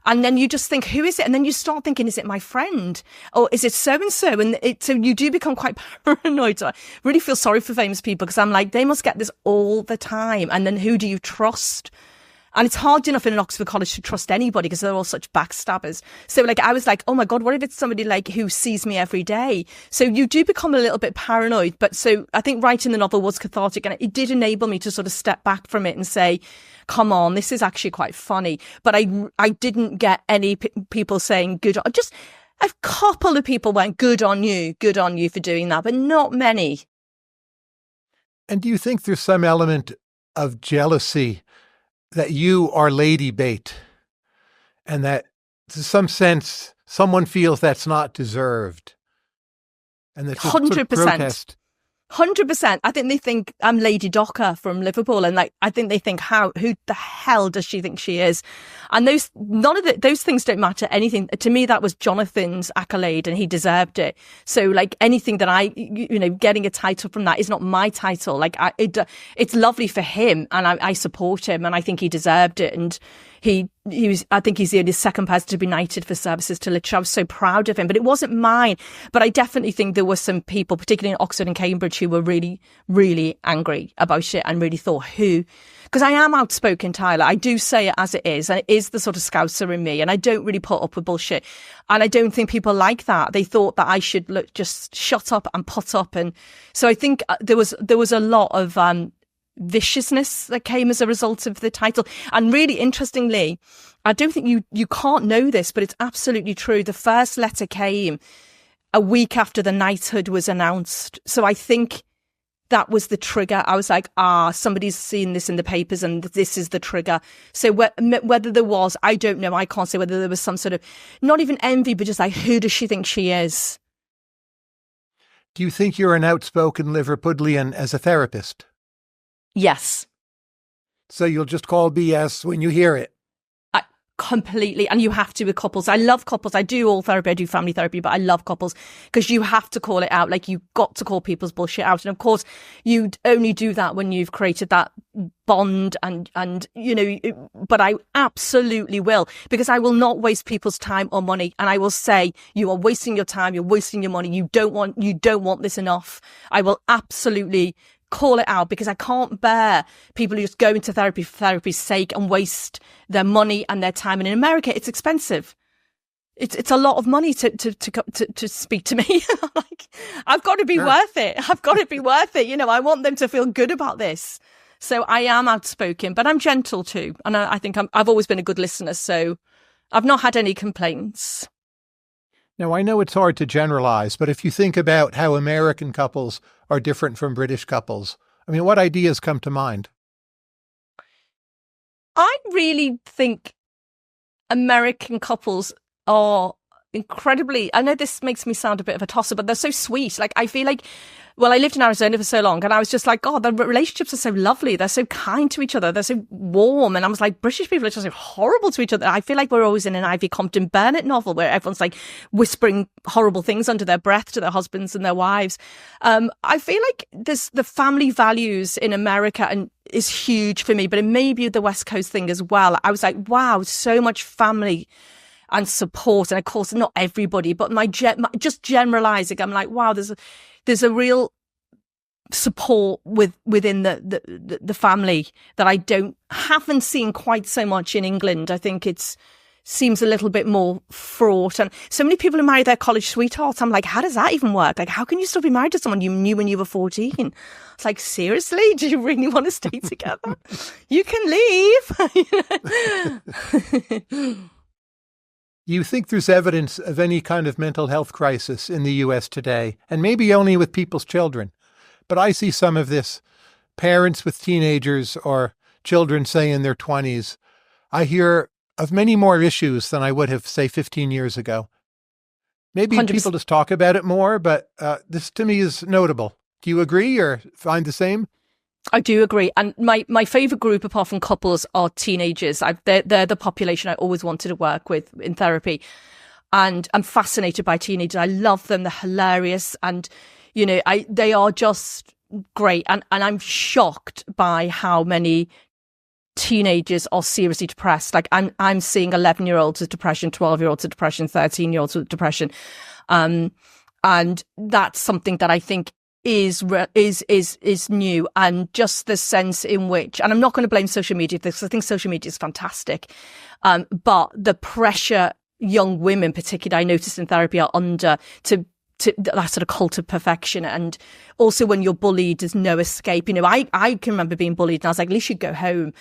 And then you just think, who is it? And then you start thinking, is it my friend? Or is it so-and-so? And so you do become quite paranoid. I really feel sorry for famous people, because I'm like, they must get this all the time. And then who do you trust? And it's hard enough in an Oxford college to trust anybody, because they're all such backstabbers. So like, I was like, oh my God, what if it's somebody like who sees me every day? So you do become a little bit paranoid. But so I think writing the novel was cathartic, and it did enable me to sort of step back from it and say, come on, this is actually quite funny. But I didn't get any people saying good. Just a couple of people went, good on you for doing that, but not many. And do you think there's some element of jealousy that you are lady bait, and that to some sense someone feels that's not deserved, and that's 100%. 100%. I think they think I'm Lady Docker from Liverpool, and like I think they think, who the hell does she think she is? And none of those things don't matter anything to me. That was Jonathan's accolade, and he deserved it. So like anything that getting a title from that is not my title. Like it's lovely for him, and I support him, and I think he deserved it. And I think he's the only second person to be knighted for services to literature. I was so proud of him, but it wasn't mine. But I definitely think there were some people, particularly in Oxford and Cambridge, who were really, really angry about it and really thought, because I am outspoken, Tyler. I do say it as it is, and it is the sort of Scouser in me, and I don't really put up with bullshit. And I don't think people like that. They thought that I should just shut up and put up. And so I think there was a lot of viciousness that came as a result of the title. And really interestingly, I don't think you can't know this, but it's absolutely true. The first letter came a week after the knighthood was announced. So I think that was the trigger. I was like, somebody's seen this in the papers, and this is the trigger. So whether there was, I don't know. I can't say whether there was some sort of, not even envy, but just like, who does she think she is? Do you think you're an outspoken Liverpudlian as a therapist? Yes. So you'll just call BS when you hear it? Completely. And you have to with couples. I love couples. I do all therapy. I do family therapy, but I love couples because you have to call it out. Like, you've got to call people's bullshit out. And of course, you only do that when you've created that bond and but I absolutely will, because I will not waste people's time or money. And I will say, you are wasting your time. You're wasting your money. You don't want this enough. I will absolutely call it out, because I can't bear people who just go into therapy for therapy's sake and waste their money and their time. And in America, it's expensive. It's a lot of money to speak to me. Like, I've got to be worth it. I've got to be worth it. I want them to feel good about this. So I am outspoken, but I'm gentle too. And I think I've always been a good listener. So I've not had any complaints. Now, I know it's hard to generalize, but if you think about how American couples are different from British couples, I mean, what ideas come to mind? I really think American couples are incredibly, I know this makes me sound a bit of a tosser, but they're so sweet. Like, I feel like, well, I lived in Arizona for so long and I was just like, God, the relationships are so lovely. They're so kind to each other. They're so warm. And I was like, British people are just so horrible to each other. I feel like we're always in an Ivy Compton Burnett novel where everyone's like whispering horrible things under their breath to their husbands and their wives. I feel like the family values in America and is huge for me, but it may be the West Coast thing as well. I was like, wow, so much family and support. And of course, not everybody, but just generalizing, I'm like, wow, there's a real support within the family that I haven't seen quite so much in England. I think seems a little bit more fraught, and so many people who marry their college sweethearts. I'm like, how does that even work? Like, how can you still be married to someone you knew when you were 14? It's like, seriously, do you really want to stay together? You can leave. You think there's evidence of any kind of mental health crisis in the US today, and maybe only with people's children. But I see some of this. Parents with teenagers or children, say, in their 20s. I hear of many more issues than I would have, say, 15 years ago. Maybe 100%. People just talk about it more, but this to me is notable. Do you agree or find the same? I do agree. And my favourite group, apart from couples, are teenagers. They're the population I always wanted to work with in therapy. And I'm fascinated by teenagers. I love them. They're hilarious. And, you know, they are just great. And I'm shocked by how many teenagers are seriously depressed. Like, I'm seeing 11-year-olds with depression, 12-year-olds with depression, 13-year-olds with depression. And that's something that I think is new, and just the sense in which, and I'm not going to blame social media for this, I think social media is fantastic, but the pressure young women particularly I noticed in therapy are under to that sort of cult of perfection. And also when you're bullied, there's no escape. You know, I can remember being bullied and I was like, at least you'd go home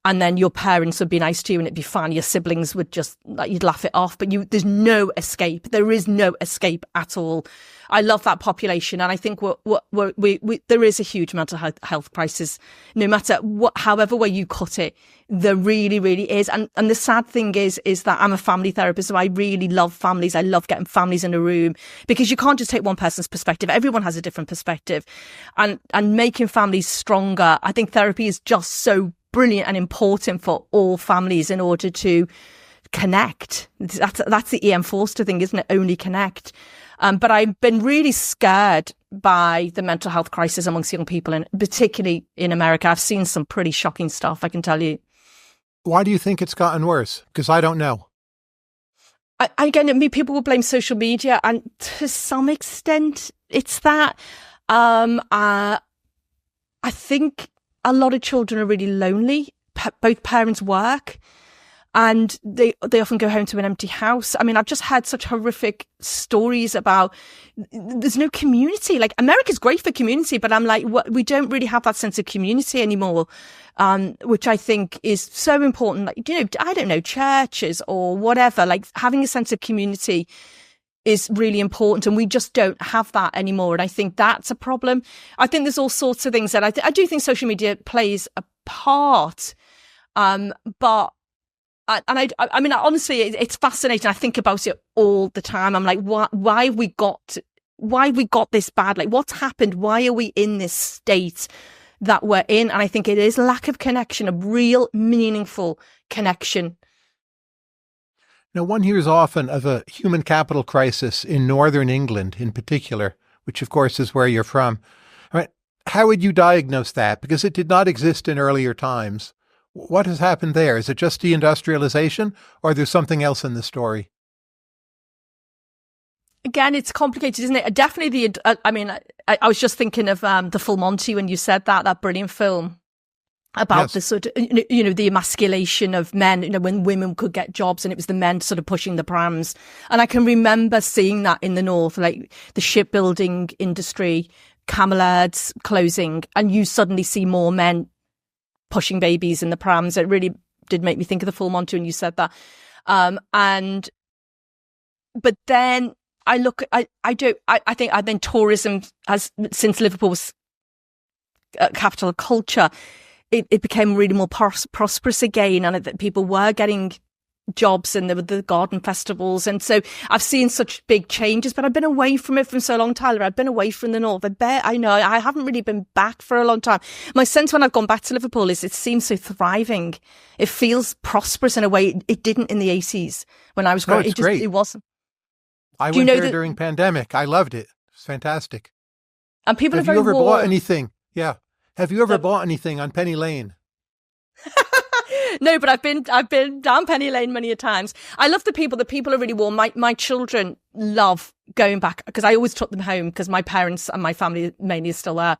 and then your parents would be nice to you and it'd be fine. Your siblings would just, like, you'd laugh it off, but there's no escape. There is no escape at all. I love that population. And I think there is a huge mental health crisis, no matter however way you cut it. There really, really is. And the sad thing is that I'm a family therapist, so I really love families. I love getting families in a room because you can't just take one person's perspective. Everyone has a different perspective, and making families stronger. I think therapy is just so brilliant and important for all families in order to connect. That's the E.M. Forster thing, isn't it? Only connect. But I've been really scared by the mental health crisis amongst young people, and particularly in America. I've seen some pretty shocking stuff, I can tell you. Why do you think it's gotten worse? Because I don't know. Again, people will blame social media, and to some extent, it's that. I think a lot of children are really lonely. Both parents work, and they often go home to an empty house. I mean, I've just had such horrific stories about there's no community. Like, America's great for community, but I'm like, we don't really have that sense of community anymore, which I think is so important. Like, you know, I don't know, churches or whatever, like having a sense of community is really important, and we just don't have that anymore. And I think that's a problem. I think there's all sorts of things that I do think social media plays a part, but I mean, honestly, it's fascinating. I think about it all the time. I'm like, why have we got this bad? Like, what's happened? Why are we in this state that we're in? And I think it is lack of connection, a real meaningful connection. Now, one hears often of a human capital crisis in northern England in particular, which of course is where you're from. All right. How would you diagnose that? Because it did not exist in earlier times. What has happened there? Is it just deindustrialization, or there's something else in the story? Again, it's complicated, isn't it? Definitely I was just thinking of The Full Monty when you said that brilliant film about Yes. the sort of, you know, the emasculation of men, you know, when women could get jobs and it was the men sort of pushing the prams. And I can remember seeing that in the north, like the shipbuilding industry, Camelard's closing, and you suddenly see more men pushing babies in the prams. It really did make me think of The Full Monty when you said that. But then I think tourism has, since Liverpool's capital of culture, it became really more prosperous again, and that people were getting jobs, and there were the garden festivals. And so I've seen such big changes, but I've been away from it for so long, Tyler. I've been away from the north. I know I haven't really been back for a long time. My sense when I've gone back to Liverpool is it seems so thriving. It feels prosperous in a way it didn't in the 80s when I was growing. It's great. It wasn't. I went there during pandemic. I loved it. It's fantastic. And people have are very you ever warm. bought anything? Yeah. Have you ever bought anything on Penny Lane? No, but I've been down Penny Lane many a times. I love the people. The people are really warm. My children love going back because I always took them home because my parents and my family mainly are still there.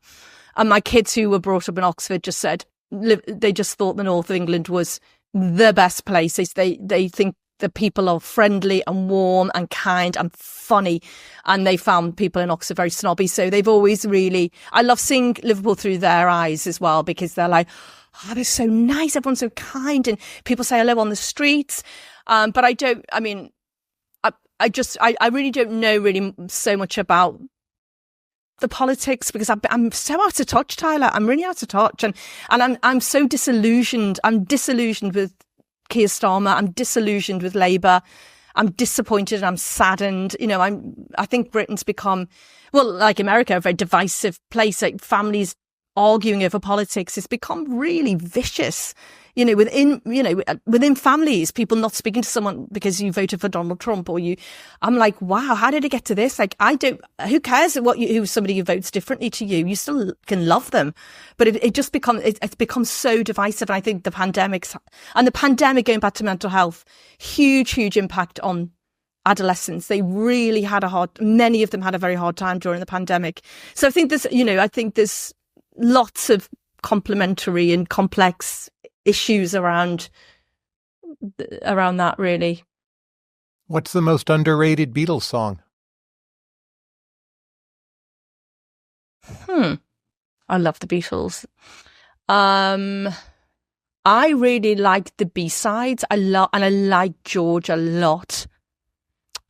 And my kids who were brought up in Oxford just said they just thought the north of England was the best place. They think the people are friendly and warm and kind and funny, and they found people in Oxford very snobby. So they've always really, I love seeing Liverpool through their eyes as well, because they're like, oh, they're so nice, everyone's so kind, and people say hello on the streets. But I really don't know really so much about the politics, because I'm so out of touch, Tyler. I'm really out of touch, and I'm so disillusioned. I'm disillusioned with Keir Starmer. I'm disillusioned with Labour. I'm disappointed and I'm saddened. You know, I think Britain's become, well, like America, a very divisive place. Like families arguing over politics has become really vicious. You know, within families, people not speaking to someone because you voted for Donald Trump, I'm like, wow, how did it get to this? Like, who cares who somebody who votes differently to you? You still can love them. But it's become so divisive. And I think the pandemic going back to mental health, huge impact on adolescents. They really many of them had a very hard time during the pandemic. So I think there's lots of complementary and complex issues around that, really. What's the most underrated Beatles song? I love the Beatles. I really like the B-sides. I like George a lot.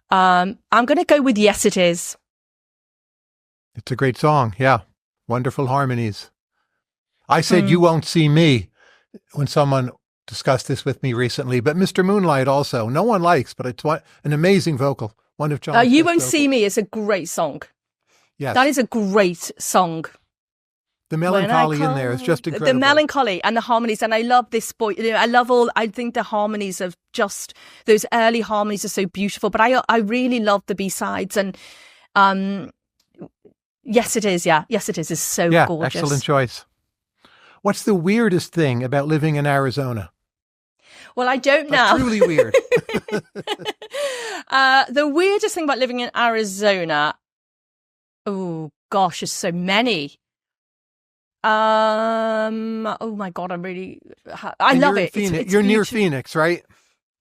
I'm going to go with Yes It Is. It's a great song. Yeah. Wonderful harmonies. I said You Won't See Me when someone discussed this with me recently, but Mr. Moonlight also. No one likes, but it's an amazing vocal. One of John's You Won't See Me is a great song. Yes. That is a great song. The melancholy in there is just incredible. The melancholy and the harmonies. And I love this boy. You know, I think the harmonies of just, those early harmonies are so beautiful, but I really love the B-sides. And, Yes It Is. Yeah. Yes It Is so gorgeous. Excellent choice. What's the weirdest thing about living in Arizona? Well, I don't know. Truly weird. The weirdest thing about living in Arizona, oh gosh, there's so many. Oh my God, I love it. You're near Phoenix, right?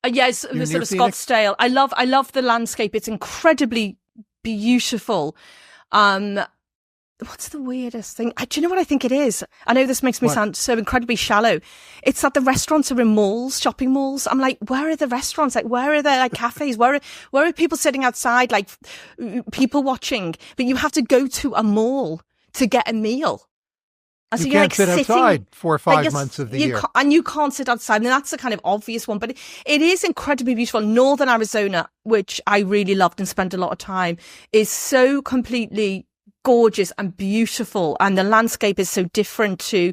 Yes, sort of Scottsdale. I love the landscape. It's incredibly beautiful. What's the weirdest thing? Do you know what I think it is? I know this makes me sound so incredibly shallow. It's that the restaurants are in malls, shopping malls. I'm like, where are the restaurants? Like, where are the cafes? Where are people sitting outside, like people watching? But you have to go to a mall to get a meal. And so you can't sit outside 4 or 5 months of the year. And you can't sit outside. And that's the kind of obvious one. But it is incredibly beautiful. Northern Arizona, which I really loved and spent a lot of time, is so completely gorgeous and beautiful. And the landscape is so different to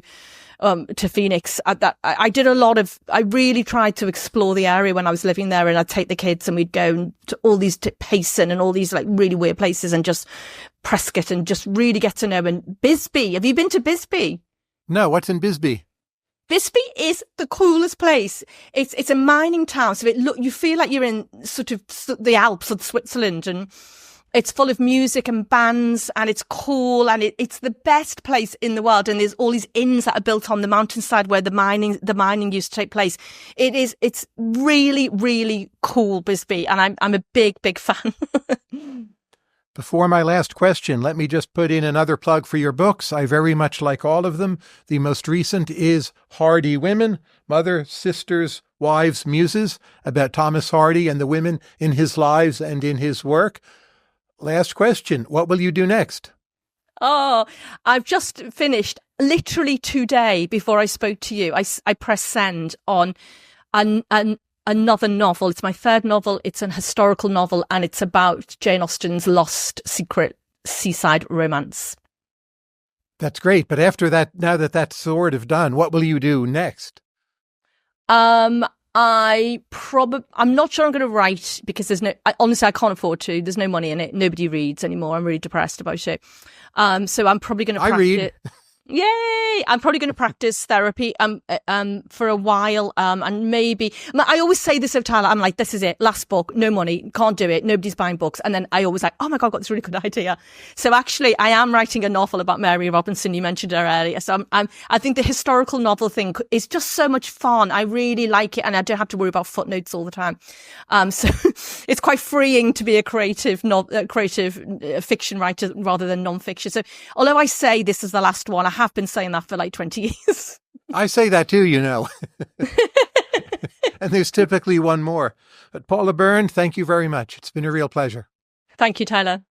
Phoenix. I really tried to explore the area when I was living there, and I'd take the kids and we'd go to all these Payson and all these like really weird places, and just Prescott, and just really get to know. And Bisbee, have you been to Bisbee? No, what's in Bisbee? Bisbee is the coolest place. It's a mining town, so you feel like you're in sort of the Alps of Switzerland, and it's full of music and bands, and it's cool, and it's the best place in the world. And there's all these inns that are built on the mountainside where the mining used to take place. It's really, really cool, Bisbee, and I'm a big fan. Before my last question, let me just put in another plug for your books. I very much like all of them. The most recent is Hardy Women, Mother, Sisters, Wives, Muses, about Thomas Hardy and the women in his lives and in his work. Last question. What will you do next? Oh, I've just finished literally today before I spoke to you. I pressed send on a another novel. It's my third novel. It's an historical novel, and it's about Jane Austen's lost secret seaside romance. That's great. But after that, now that that's sort of done, what will you do next? I'm not sure I'm going to write, because honestly, I can't afford to. There's no money in it. Nobody reads anymore. I'm really depressed about it. So I'm probably going to practice. I read. Yay! I'm probably going to practice therapy for a while, and maybe I always say this of Tyler. I'm like, this is it, last book, no money, can't do it, nobody's buying books, and then I always like, oh my god, I've got this really good idea. So actually, I am writing a novel about Mary Robinson. You mentioned her earlier, so I think the historical novel thing is just so much fun. I really like it, and I don't have to worry about footnotes all the time. So it's quite freeing to be a creative fiction writer rather than non-fiction. So although I say this is the last one, I have been saying that for like 20 years. I say that too, you know. And there's typically one more. But Paula Byrne, thank you very much. It's been a real pleasure. Thank you, Tyler.